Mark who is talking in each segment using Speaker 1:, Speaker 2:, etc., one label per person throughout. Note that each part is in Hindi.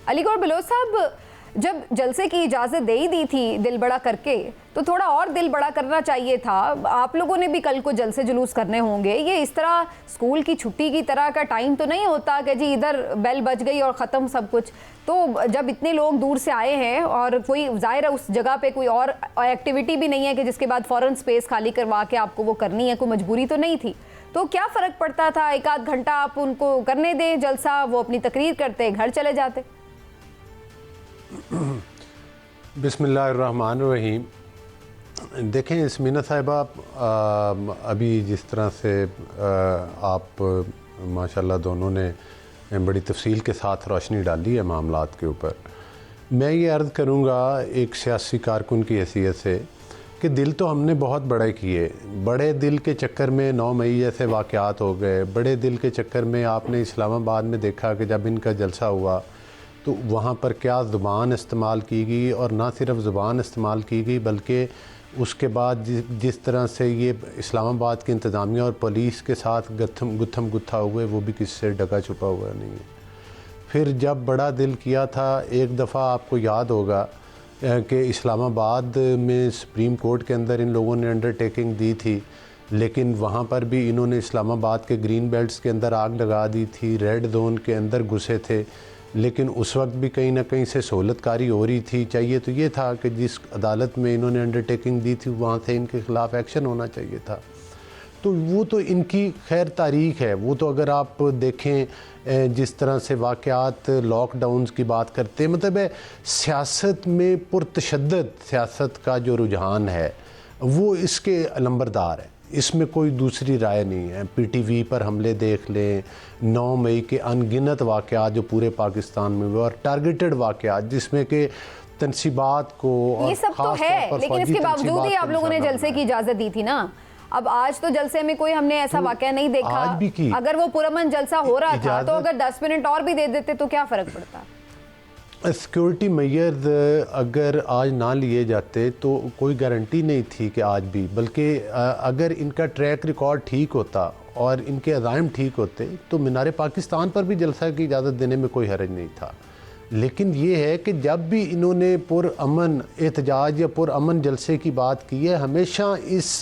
Speaker 1: अलीगौहर बलोच साहब, जब जलसे की इजाज़त दे ही दी थी दिल बड़ा करके, तो थोड़ा और दिल बड़ा करना चाहिए था। आप लोगों ने भी कल को जलसे जुलूस करने होंगे। ये इस तरह स्कूल की छुट्टी की तरह का टाइम तो नहीं होता कि जी इधर बेल बज गई और ख़त्म सब कुछ। तो जब इतने लोग दूर से आए हैं और कोई ज़ाहिर है उस जगह पे कोई और एक्टिविटी भी नहीं है कि जिसके बाद फ़ौरन स्पेस खाली करवा के आपको वो करनी है, कोई मजबूरी तो नहीं थी, तो क्या फ़र्क पड़ता था? एक आध घंटा आप उनको करने दें जलसा, वो अपनी तकरीर करते घर चले जाते।
Speaker 2: बिस्मिल्लाहिर्रहमानिर्रहीम। देखें इसमीना साहिबा, अभी जिस तरह से आप माशाल्लाह दोनों ने बड़ी तफसील के साथ रोशनी डाली है मामलात के ऊपर, मैं ये अर्ज़ करूँगा एक सियासी कारकुन की हैसियत से कि दिल तो हमने बहुत बड़े किए। बड़े दिल के चक्कर में 9 मई जैसे वाक़यात हो गए। बड़े दिल के चक्कर में आपने इस्लामाबाद में देखा कि जब इनका जलसा हुआ तो वहाँ पर क्या ज़ुबान इस्तेमाल की गई, और ना सिर्फ ज़ुबान इस्तेमाल की गई बल्कि उसके बाद जिस तरह से ये इस्लामाबाद की इंतज़ामिया और पुलिस के साथ गुत्थम गुत्था हुए, वो भी किसी से ढका छुपा हुआ नहीं है। फिर जब बड़ा दिल किया था, एक दफ़ा आपको याद होगा कि इस्लामाबाद में सुप्रीम कोर्ट के अंदर इन लोगों ने अंडरटेकिंग दी थी, लेकिन वहाँ पर भी इन्होंने इस्लामाबाद के ग्रीन बेल्ट्स के अंदर आग लगा दी थी, रेड जोन के अंदर घुसे थे, लेकिन उस वक्त भी कहीं ना कहीं से सहूलतकारी हो रही थी। चाहिए तो ये था कि जिस अदालत में इन्होंने अंडरटेकिंग दी थी वहाँ से इनके ख़िलाफ़ एक्शन होना चाहिए था। तो वो तो इनकी खैर तारीख है। वो तो अगर आप देखें जिस तरह से वाक़यात लॉकडाउन्स की बात करते हैं, मतलब है सियासत में पुरतशद्दद सियासत का जो रुझान है वो इसके अलंबरदार है, इसमें कोई दूसरी राय नहीं है। पीटीवी पर हमले देख लें, 9 मई के अनगिनत वाक़यात जो पूरे पाकिस्तान में हुए और टारगेटेड वाक़यात जिसमें कि तनसीबात को,
Speaker 1: ये सब तो है, लेकिन इसके बावजूद ही आप लोगों ने जलसे की इजाज़त दी थी ना। अब आज तो जलसे में कोई हमने ऐसा वाक़या नहीं देखा।
Speaker 2: आज भी की।
Speaker 1: अगर वो पुरअमन जलसा हो रहा था तो अगर 10 मिनट और भी दे देते तो क्या फ़र्क पड़ता?
Speaker 2: सिक्योरिटी मेजर्स अगर आज ना लिए जाते तो कोई गारंटी नहीं थी कि आज भी, बल्कि अगर इनका ट्रैक रिकॉर्ड ठीक होता और इनके अज़ाइम ठीक होते तो मीनार पाकिस्तान पर भी जलसा की इजाज़त देने में कोई हर्ज नहीं था। लेकिन ये है कि जब भी इन्होंने पुरअमन एहतजाज या पुरअमन जलसे की बात की है, हमेशा इस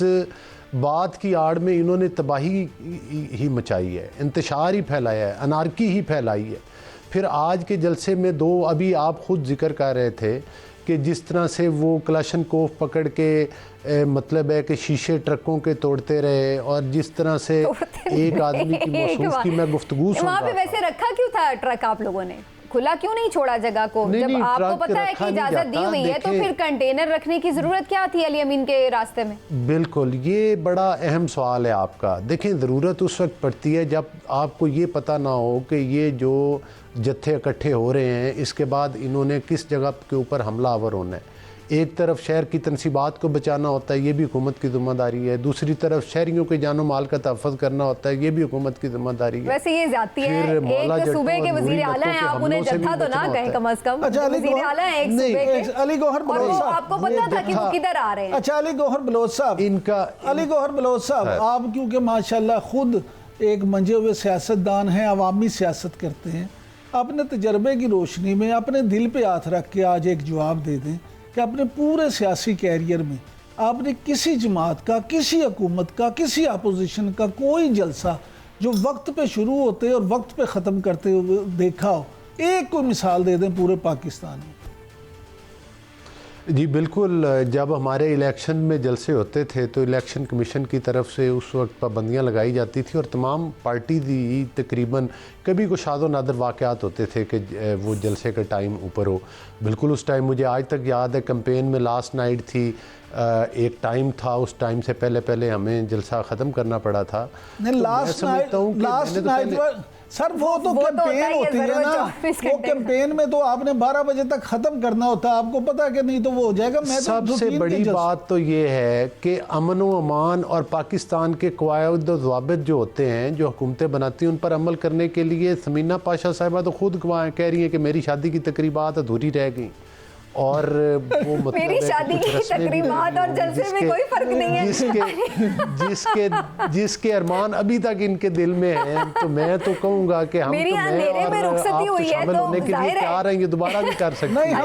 Speaker 2: बात की आड़ में इन्होंने तबाही ही मचाई है, इंतशार ही फैलाया है, अनारकी ही फैलाई है। फिर आज के जलसे में दो, अभी आप ख़ुद जिक्र कर रहे थे कि जिस तरह से वो क्लाशनकोफ पकड़ के मतलब है कि शीशे ट्रकों के तोड़ते रहे, और जिस तरह से एक आदमी की मौसूफ की मैं गुफ्तगू सुन रहा था।
Speaker 1: वहाँ पे वैसे रखा क्यों था ट्रक? आप लोगों ने खुला क्यों नहीं छोड़ा जगह को? जब आपको पता है कि इजाजत दी हुई है तो फिर कंटेनर रखने की जरूरत क्या थी अली अमीन के रास्ते में?
Speaker 2: बिल्कुल, ये बड़ा अहम सवाल है आपका। देखें, ज़रूरत उस वक्त पड़ती है जब आपको ये पता ना हो कि ये जो जत्थे इकट्ठे हो रहे हैं इसके बाद इन्होंने किस जगह के ऊपर हमलावर होना है। एक तरफ शहर की तनसीबात को बचाना होता है, ये भी हुकूमत की जिम्मेदारी है। दूसरी तरफ शहरियों के जानो माल का तहफ़्फ़ुज़ करना होता है, ये भी हुकूमत की जिम्मेदारी है।
Speaker 1: वैसे ये जाती है, एक सूबे के वज़ीर आला हैं, आप उन्हें जत्था तो ना कहें कम अज़ कम।
Speaker 3: अच्छा,
Speaker 1: वज़ीर आला हैं एक सूबे के,
Speaker 3: अली गौहर बलोच साहब,
Speaker 1: आपको पता था कि वो किधर आ रहे हैं।
Speaker 3: अच्छा, अली गौहर बलोच साहब, अली गौहर बलोच साहब, आप क्योंकि माशाल्लाह खुद एक मंजे हुए सियासतदान हैं, अवामी सियासत करते हैं, अपने तजर्बे की रोशनी में अपने दिल पे हाथ रख के आज एक जवाब दे दें कि अपने पूरे सियासी कैरियर में आपने किसी जमात का, किसी हुकूमत का, किसी अपोजिशन का कोई जलसा जो वक्त पे शुरू होते और वक्त पे ख़त्म करते हुए देखा हो? एक कोई मिसाल दे दें पूरे पाकिस्तान में।
Speaker 2: जी बिल्कुल, जब हमारे इलेक्शन में जलसे होते थे तो इलेक्शन कमीशन की तरफ से उस वक्त पाबंदियां लगाई जाती थी और तमाम पार्टी दी तकरीबन कभी को शादो नादर वाक़यात होते थे कि वो जलसे का टाइम ऊपर हो। बिल्कुल उस टाइम मुझे आज तक याद है, कैंपेन में लास्ट नाइट थी, एक टाइम था, उस टाइम से पहले पहले हमें जलसा ख़त्म करना पड़ा था।
Speaker 3: लास्ट नाइट सर वो तो कैंपेन होती है ना, वो कैंपेन में तो आपने 12 बजे तक ख़त्म करना होता है, आपको पता है कि नहीं तो वो हो जाएगा। मैं
Speaker 2: सबसे बड़ी बात तो ये है कि अमन व अमान और पाकिस्तान के क़वायद व ज़वाबित जो होते हैं, जो हुकूमतें बनाती हैं, उन पर अमल करने के लिए समीना पाशा साहिबा तो खुद कह रही हैं कि मेरी शादी की तकरीबात अधूरी रह गई। और वो मतलब
Speaker 1: मेरी
Speaker 2: है कि
Speaker 1: शादी
Speaker 2: कुछ
Speaker 1: की
Speaker 2: रस्में भी
Speaker 1: तकरीबात और
Speaker 2: होंगी
Speaker 1: जलसे में कोई फर्क नहीं है।
Speaker 2: जिसके अरमान अभी तक इनके दिल में हैं, तो मैं तो कहूँगा कि हम
Speaker 1: मेरी
Speaker 2: तो मैं
Speaker 1: अंधेरे
Speaker 2: और
Speaker 1: में रुखसती
Speaker 2: आप तो
Speaker 1: हुई है,
Speaker 2: शामिल
Speaker 1: तो
Speaker 2: होने के लिए
Speaker 1: जाहिर है।
Speaker 2: तैयार हैं, ये दोबारा भी कर सकते
Speaker 3: नहीं,
Speaker 2: हैं।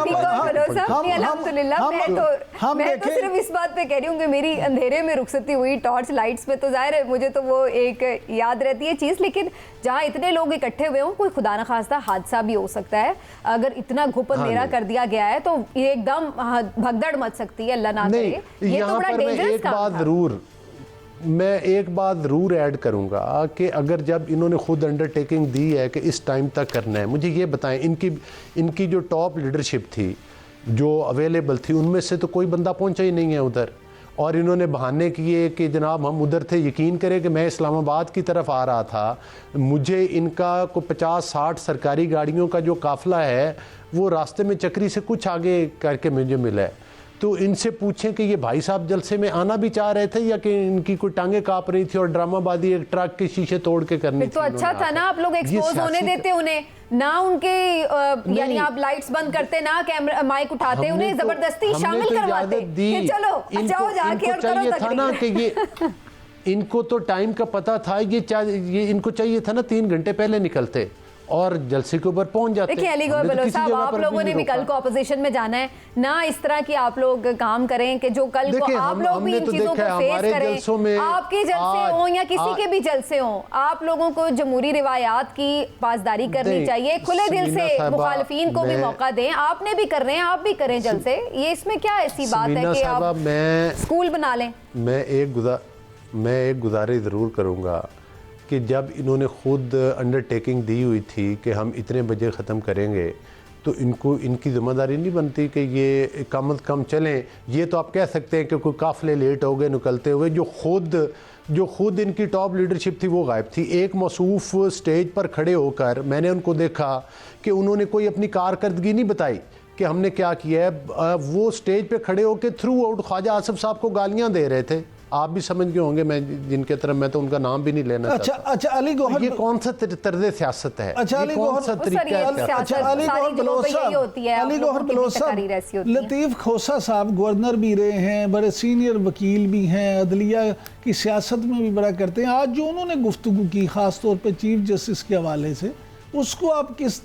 Speaker 1: अल्हम्दुलिल्लाह, मैं तो सिर्फ इस बात पे कह रही हूँ कि मेरी अंधेरे में रुखसती हुई टॉर्च लाइट्स पे, तो जाहिर है मुझे तो वो एक याद रहती है चीज़। लेकिन जहाँ इतने लोग इकट्ठे हुए हों, कोई खुदा न खास्ता हादसा भी हो सकता है। अगर इतना घुप अंधेरा कर दिया गया है तो ये एकदम भगदड़ मच सकती है, अल्लाह ना करे। ये तो बड़ा डेंजरस काम था।
Speaker 2: मैं एक बात ज़रूर ऐड करूंगा कि अगर जब इन्होंने खुद अंडरटेकिंग दी है कि इस टाइम तक करना है, मुझे ये बताएं, इनकी जो टॉप लीडरशिप थी जो अवेलेबल थी, उनमें से तो कोई बंदा पहुंचा ही नहीं है उधर, और इन्होंने बहाने किए कि जनाब हम उधर थे। यकीन करें कि मैं इस्लामाबाद की तरफ आ रहा था, मुझे इनका को 50-60 सरकारी गाड़ियों का जो काफ़िला है वो रास्ते में चक्री से कुछ आगे करके मुझे मिला है। तो इनसे पूछें कि ये भाई साहब जलसे में आना भी चाह रहे थे या कि इनकी कोई टांगे काँप रही थी और ड्रामाबाजी एक ट्रक के शीशे तोड़ के करनी थी।
Speaker 1: तो अच्छा था ना आप लोग एक्सपोज होने देते उन्हें ना, उनके यानी आप लाइट्स बंद करते ना, कैमरा माइक उठाते, उन्हें जबरदस्ती शामिल करवाते कि चलो जाओ जाके और करो तकरीर।
Speaker 2: कि ये इनको तो टाइम का पता था, ये इनको चाहिए था ना 3 घंटे पहले निकलते और जलसे के ऊपर पहुंच जाते।
Speaker 1: देखिए अली गौहर बलोच साहब, आप लोगों ने भी कल को अपोजिशन में जाना है ना, इस तरह की आप लोग काम करें कि जो कल को आप लोग भी इन चीजों को फेस करें। आपके जलसे हों या किसी के भी जलसे हों, आप लोगों को जमहूरी रिवायात की पासदारी करनी चाहिए। खुले दिल से मुखालिफीन को भी मौका दें। आपने भी कर रहे हैं, आप भी करें जलसे, ये इसमें क्या ऐसी बात है कि आप स्कूल बना लें। मैं
Speaker 2: एक गुजारिश ज़रूर करूँगा कि जब इन्होंने खुद अंडरटेकिंग दी हुई थी कि हम इतने बजे ख़त्म करेंगे, तो इनकी ज़िम्मेदारी नहीं बनती कि ये कम अज़ कम चलें। ये तो आप कह सकते हैं कि कोई काफ़िले लेट हो गए निकलते हुए, जो खुद इनकी टॉप लीडरशिप थी वो गायब थी। एक मौसूफ स्टेज पर खड़े होकर मैंने उनको देखा कि उन्होंने कोई अपनी कारकर्दगी नहीं बताई कि हमने क्या किया है। वो स्टेज पे खड़े होकर थ्रू आउट ख्वाजा आसिफ साहब को गालियाँ दे रहे थे। आप भी समझ गए होंगे, मैं जिनके तरफ मैं तो उनका नाम भी नहीं लेना चाहता।
Speaker 3: अच्छा अली गौहर,
Speaker 2: ये कौन सा तर्ज सियासत है?
Speaker 3: अच्छा अली गौहर, लतीफ़ खोसा साहब गवर्नर भी रहे हैं, बड़े सीनियर वकील भी हैं, अदलिया की सियासत में भी बड़ा करते हैं। आज जो उन्होंने गुफ्तगू की ख़ास तौर पे चीफ जस्टिस के हवाले से, उसको आप किस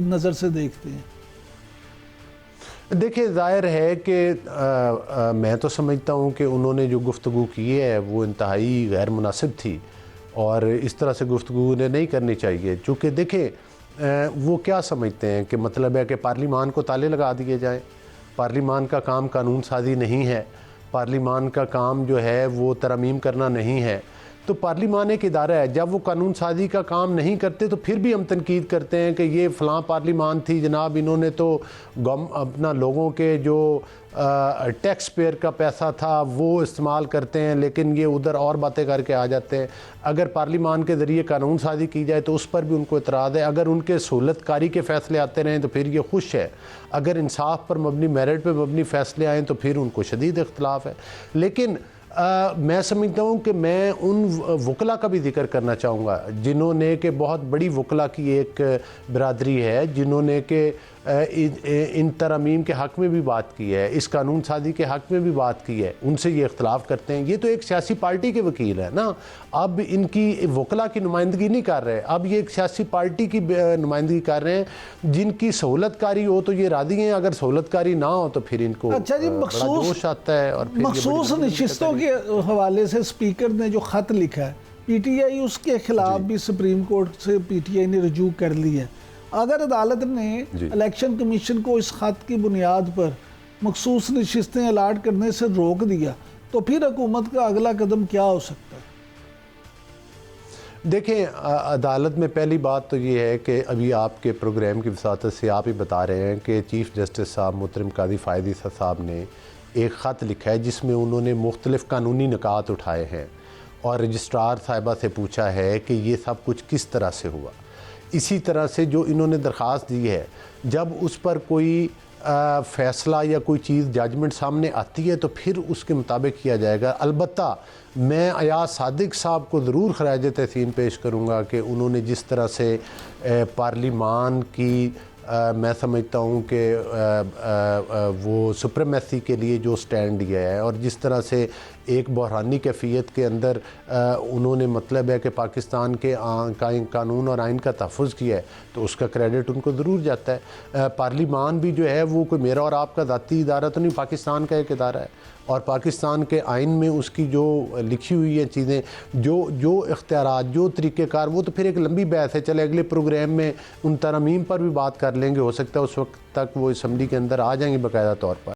Speaker 3: नज़र से देखते हैं?
Speaker 2: देखिए ज़ाहिर है कि मैं तो समझता हूँ कि उन्होंने जो गुफ्तगू की है वो इंतहाई गैर मुनासिब थी और इस तरह से गुफ्तगू उन्हें नहीं करनी चाहिए। चूँकि देखें वो क्या समझते हैं कि मतलब है कि पार्लिमान को ताले लगा दिए जाएं। पार्लिमान का काम कानून साजी नहीं है, पार्लिमान का काम जो है वो तरमीम करना नहीं है। तो पार्लिमान एक इदारा है, जब वो कानून साजी का काम नहीं करते तो फिर भी हम तनकीद करते हैं कि ये फ़लाँ पार्लिमान थी जनाब, इन्होंने तो अपना लोगों के जो टैक्स पेयर का पैसा था वो इस्तेमाल करते हैं, लेकिन ये उधर और बातें करके आ जाते हैं। अगर पार्लिमान के ज़रिए कानून साजी की जाए तो उस पर भी उनको एतराज़ है। अगर उनके सहूलतकारी के फ़ैसले आते रहें तो फिर ये खुश है। अगर इंसाफ पर मबनी, मेरिट पर मबनी फ़ैसले आएँ तो फिर उनको शदीद इख्तलाफ है। लेकिन मैं समझता हूँ कि मैं उन वकला का भी जिक्र करना चाहूँगा जिन्होंने कि बहुत बड़ी वकला की एक बरादरी है, जिन्होंने कि इन तरमीम के हक़ में भी बात की है, इस कानून साजी के हक़ में भी बात की है। उनसे ये इख्तलाफ करते हैं। ये तो एक सियासी पार्टी के वकील है ना, अब इनकी वकला की नुमाइंदगी नहीं कर रहे, अब ये एक सियासी पार्टी की नुमाइंदगी कर रहे हैं। जिनकी सहूलतकारी हो तो ये राज़ी हैं, अगर सहूलतकारी ना हो तो फिर इनको
Speaker 3: अच्छा जी,
Speaker 2: बड़ा जोश आता है। और
Speaker 3: मखसूस नशिस्तों के हवाले से स्पीकर ने जो ख़त लिखा है PTI, उसके खिलाफ भी सुप्रीम कोर्ट से PTI ने रजू कर ली है। अगर अदालत ने इलेक्शन कमीशन को इस खत की बुनियाद पर मखसूस नशिस्तें अलाट करने से रोक दिया तो फिर हुकूमत का अगला कदम क्या हो सकता है?
Speaker 2: देखें, अदालत में पहली बात तो ये है कि अभी आपके प्रोग्राम की वसातत से आप ही बता रहे हैं कि चीफ जस्टिस साहब मोहतरम काजी फ़ायद ईसा साहब ने एक ख़त लिखा है जिसमें उन्होंने मुख्तलिफ़ कानूनी निकात उठाए हैं और रजिस्ट्रार साहिबा से पूछा है कि ये सब कुछ किस तरह से हुआ। इसी तरह से जो इन्होंने दरख्वास्त दी है, जब उस पर कोई फ़ैसला या कोई चीज़ जजमेंट सामने आती है तो फिर उसके मुताबिक किया जाएगा। अलबत्ता मैं अयाज सादिक साहब को ज़रूर खराज तहसीन पेश करूँगा कि उन्होंने जिस तरह से पार्लिमान की मैं समझता हूँ कि वो सुप्रीमेसी के लिए जो स्टैंड लिया है और जिस तरह से एक बहरानी कैफियत के अंदर उन्होंने मतलब है कि पाकिस्तान के कानून और आइन का तहफ़्फ़ुज़ किया है, तो उसका क्रेडिट उनको ज़रूर जाता है। पार्लिमान भी जो है वो कोई मेरा और आपका ज़ाती इदारा तो नहीं, पाकिस्तान का एक इदारा है और पाकिस्तान के आइन में उसकी जो लिखी हुई है चीज़ें, जो इख्तियारात, जो तरीक़ेकार, वो तो फिर एक लंबी बहस है। चले अगले प्रोग्राम में उन तरमीम पर भी बात कर लेंगे, हो सकता है उस वक्त तक वो असम्बली के अंदर आ जाएंगे बाकायदा तौर पर।